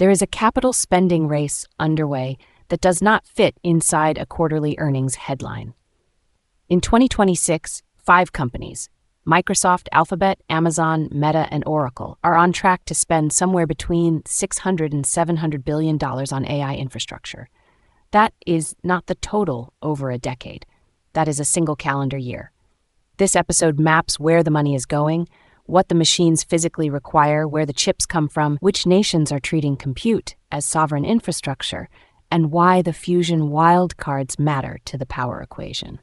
There is a capital spending race underway that does not fit inside a quarterly earnings headline. In 2026, 5 companies, Microsoft, Alphabet, Amazon, Meta, and Oracle, are on track to spend somewhere between $600 and $700 billion on AI infrastructure. That is not the total over a decade. That is a single calendar year. This episode maps where the money is going, what the machines physically require, where the chips come from, which nations are treating compute as sovereign infrastructure, and why the fusion wildcards matter to the power equation.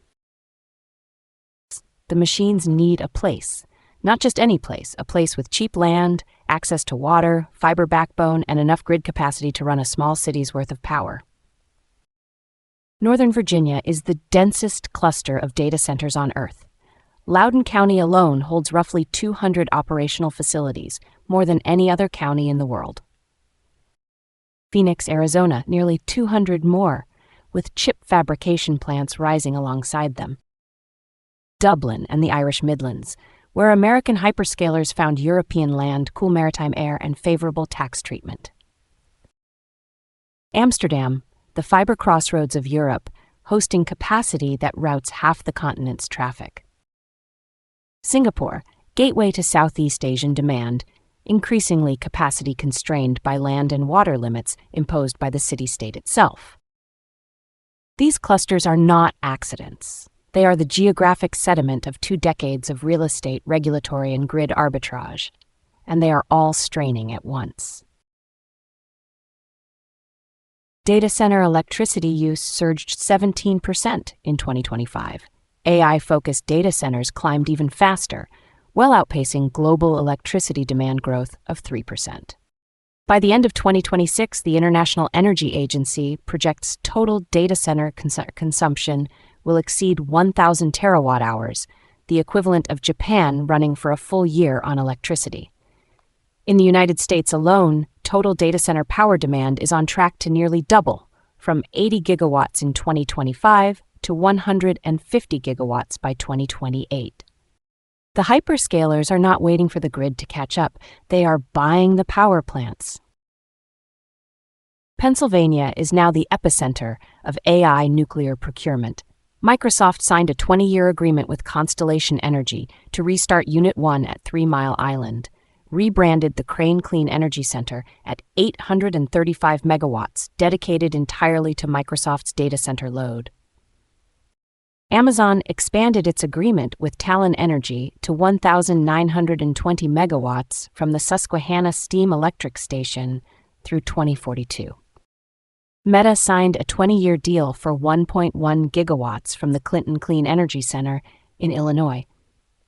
The machines need a place, not just any place, a place with cheap land, access to water, fiber backbone, and enough grid capacity to run a small city's worth of power. Northern Virginia is the densest cluster of data centers on Earth. Loudoun County alone holds roughly 200 operational facilities, more than any other county in the world. Phoenix, Arizona, nearly 200 more, with chip fabrication plants rising alongside them. Dublin and the Irish Midlands, where American hyperscalers found European land, cool maritime air, and favorable tax treatment. Amsterdam, the fiber crossroads of Europe, hosting capacity that routes half the continent's traffic. Singapore, gateway to Southeast Asian demand, increasingly capacity constrained by land and water limits imposed by the city-state itself. These clusters are not accidents. They are the geographic sediment of 2 decades of real estate, regulatory, and grid arbitrage, and they are all straining at once. Data center electricity use surged 17% in 2025. AI-focused data centers climbed even faster, well outpacing global electricity demand growth of 3%. By the end of 2026, the International Energy Agency projects total data center consumption will exceed 1,000 terawatt-hours, the equivalent of Japan running for a full year on electricity. In the United States alone, total data center power demand is on track to nearly double, from 80 gigawatts in 2025 to 150 gigawatts by 2028. The hyperscalers are not waiting for the grid to catch up. They are buying the power plants. Pennsylvania is now the epicenter of AI nuclear procurement. Microsoft signed a 20-year agreement with Constellation Energy to restart Unit 1 at 3 Mile Island, rebranded the Crane Clean Energy Center at 835 megawatts, dedicated entirely to Microsoft's data center load. Amazon expanded its agreement with Talon Energy to 1,920 megawatts from the Susquehanna Steam Electric Station through 2042. Meta signed a 20-year deal for 1.1 gigawatts from the Clinton Clean Energy Center in Illinois.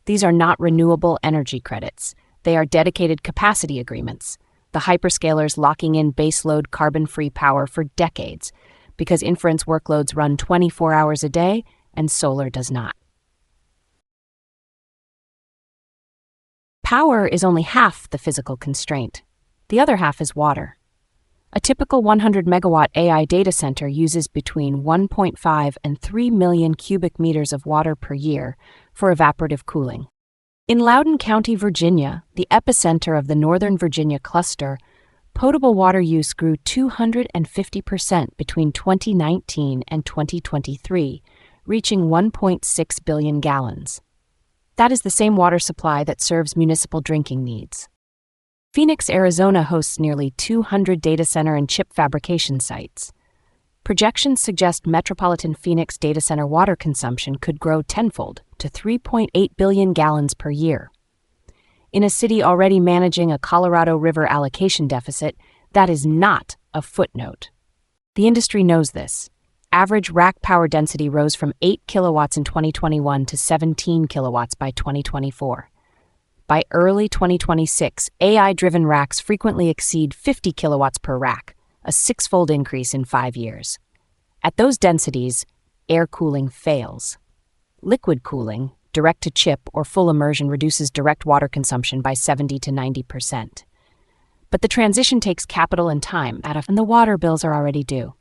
These are not renewable energy credits. They are dedicated capacity agreements, the hyperscalers locking in baseload carbon-free power for decades, because inference workloads run 24 hours a day and solar does not. Power is only half the physical constraint. The other half is water. A typical 100-megawatt AI data center uses between 1.5 and 3 million cubic meters of water per year for evaporative cooling. In Loudoun County, Virginia, the epicenter of the Northern Virginia cluster, potable water use grew 250% between 2019 and 2023, reaching 1.6 billion gallons. That is the same water supply that serves municipal drinking needs. Phoenix, Arizona hosts nearly 200 data center and chip fabrication sites. Projections suggest metropolitan Phoenix data center water consumption could grow tenfold to 3.8 billion gallons per year. In a city already managing a Colorado River allocation deficit, that is not a footnote. The industry knows this. Average rack power density rose from 8 kilowatts in 2021 to 17 kilowatts by 2024. By early 2026, AI-driven racks frequently exceed 50 kilowatts per rack, a 6-fold increase in 5 years. At those densities, air cooling fails. Liquid cooling, direct-to-chip or full immersion, reduces direct water consumption by 70 to 90%. But the transition takes capital and time, and the water bills are already due.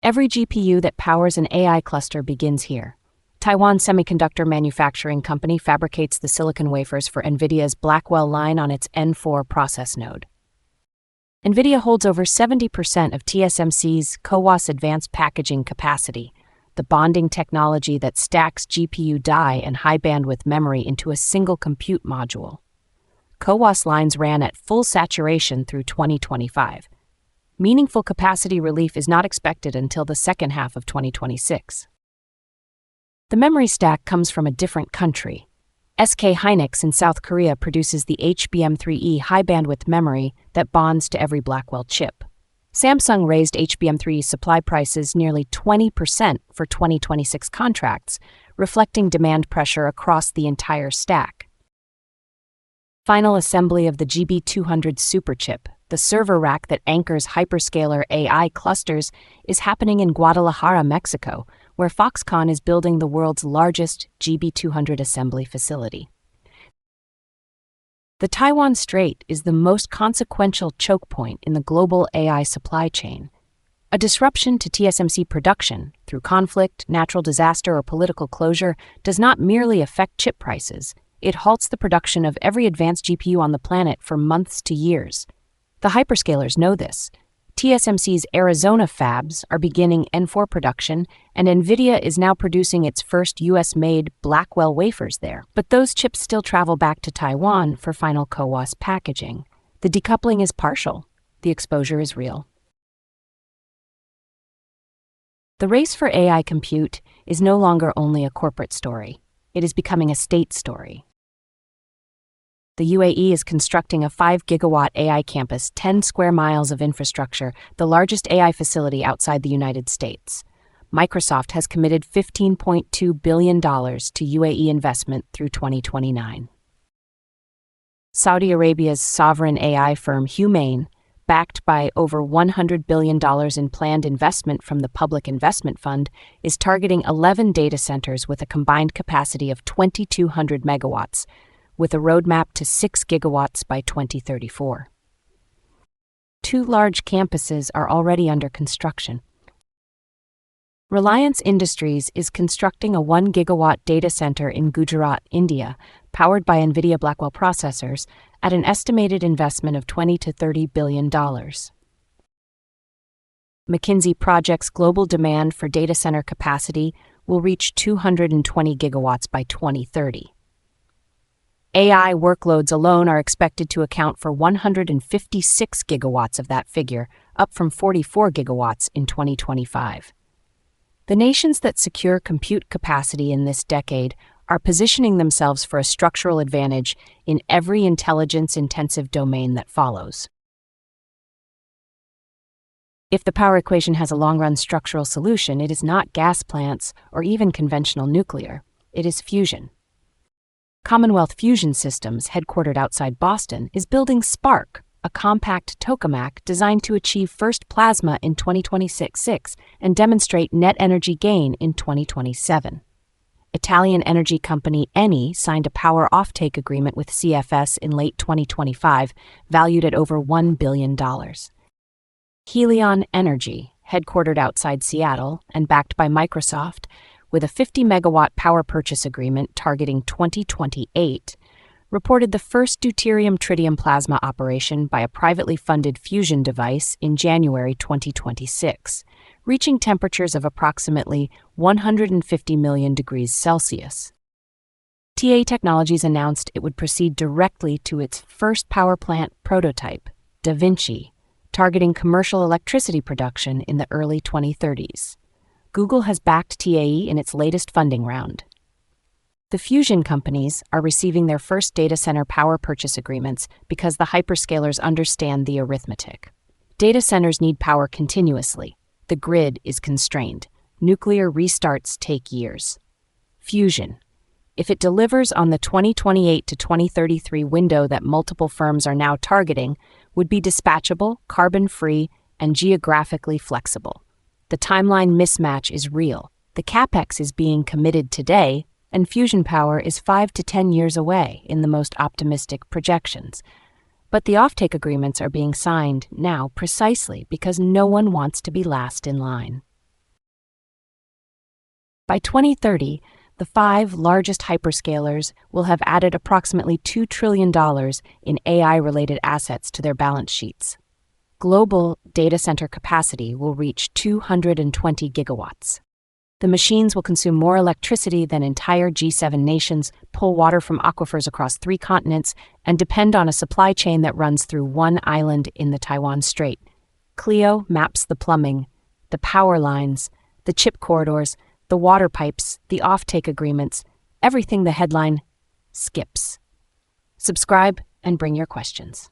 Every GPU that powers an AI cluster begins here. Taiwan Semiconductor Manufacturing Company fabricates the silicon wafers for NVIDIA's Blackwell line on its N4 process node. NVIDIA holds over 70% of TSMC's CoWoS advanced packaging capacity, the bonding technology that stacks GPU die and high-bandwidth memory into a single compute module. CoWoS lines ran at full saturation through 2025. Meaningful capacity relief is not expected until the second half of 2026. The memory stack comes from a different country. SK Hynix in South Korea produces the HBM3e high-bandwidth memory that bonds to every Blackwell chip. Samsung raised HBM3e supply prices nearly 20% for 2026 contracts, reflecting demand pressure across the entire stack. Final assembly of the GB200 superchip, the server rack that anchors hyperscaler AI clusters, is happening in Guadalajara, Mexico, where Foxconn is building the world's largest GB200 assembly facility. The Taiwan Strait is the most consequential choke point in the global AI supply chain. A disruption to TSMC production through conflict, natural disaster, or political closure does not merely affect chip prices. It halts the production of every advanced GPU on the planet for months to years. The hyperscalers know this. TSMC's Arizona fabs are beginning N4 production, and NVIDIA is now producing its first US-made Blackwell wafers there. But those chips still travel back to Taiwan for final CoWoS packaging. The decoupling is partial. The exposure is real. The race for AI compute is no longer only a corporate story. It is becoming a state story. The UAE is constructing a 5-gigawatt AI campus, 10 square miles of infrastructure, the largest AI facility outside the United States. Microsoft has committed $15.2 billion to UAE investment through 2029. Saudi Arabia's sovereign AI firm HUMAIN, backed by over $100 billion in planned investment from the Public Investment Fund, is targeting 11 data centers with a combined capacity of 2,200 megawatts, with a roadmap to 6 gigawatts by 2034. 2 large campuses are already under construction. Reliance Industries is constructing a 1-gigawatt data center in Gujarat, India, powered by NVIDIA Blackwell processors, at an estimated investment of $20 to $30 billion. McKinsey projects global demand for data center capacity will reach 220 gigawatts by 2030. AI workloads alone are expected to account for 156 gigawatts of that figure, up from 44 gigawatts in 2025. The nations that secure compute capacity in this decade are positioning themselves for a structural advantage in every intelligence-intensive domain that follows. If the power equation has a long-run structural solution, it is not gas plants or even conventional nuclear. It is fusion. Commonwealth Fusion Systems, headquartered outside Boston, is building SPARC, a compact tokamak designed to achieve first plasma in 2026 and demonstrate net energy gain in 2027. Italian energy company Eni signed a power offtake agreement with CFS in late 2025, valued at over $1 billion. Helion Energy, headquartered outside Seattle and backed by Microsoft, with a 50-megawatt power purchase agreement targeting 2028, reported the first deuterium-tritium plasma operation by a privately funded fusion device in January 2026, reaching temperatures of approximately 150 million degrees Celsius. TAE Technologies announced it would proceed directly to its first power plant prototype, Da Vinci, targeting commercial electricity production in the early 2030s. Google has backed TAE in its latest funding round. The fusion companies are receiving their first data center power purchase agreements because the hyperscalers understand the arithmetic. Data centers need power continuously. The grid is constrained. Nuclear restarts take years. Fusion, if it delivers on the 2028 to 2033 window that multiple firms are now targeting, would be dispatchable, carbon-free, and geographically flexible. The timeline mismatch is real. The capex is being committed today, and fusion power is 5 to 10 years away in the most optimistic projections. But the offtake agreements are being signed now precisely because no one wants to be last in line. By 2030, The five largest hyperscalers will have added approximately $2 trillion in AI-related assets to their balance sheets. Global data center capacity will reach 220 gigawatts. The machines will consume more electricity than entire G7 nations, pull water from aquifers across 3 continents, and depend on a supply chain that runs through one island in the Taiwan Strait. Clio maps the plumbing, the power lines, the chip corridors, the water pipes, the offtake agreements, everything the headline skips. Subscribe and bring your questions.